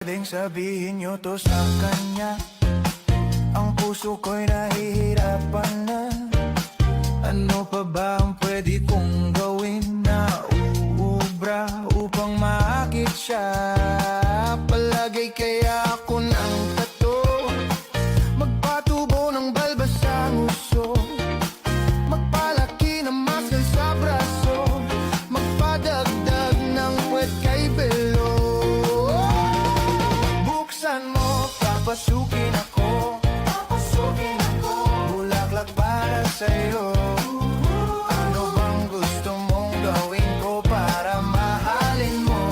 Pwedeng sabihin nyo to sa kanya, ang puso ko'y nahihirapan na. Ano pa ba ang pwede kong gawin na uubra upang maakit siya? Palagay kaya ako ng tato, magpatubo ng balbas sa nguso, magpalaki ng muscle sa braso, magpadagdag ng puwet kay belo. Buksan mo, papasukin ako, bulaklak para sa'yo. Ano bang gusto mong gawin ko para mahalin mo?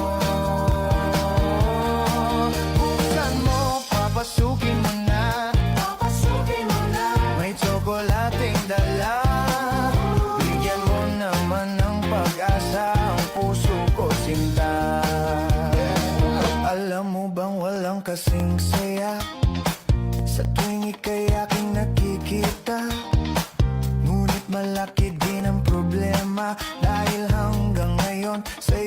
Buksan mo, papasukin mo na, may tsokolating dala. Bigyan mo naman ng pag-asa ang puso ko, sinta. Alam mo bang walang kasing saya sa tuwing ika'y aking nakikita? Ngunit malaki din ang problema, dahil hanggang ngayon sa'yo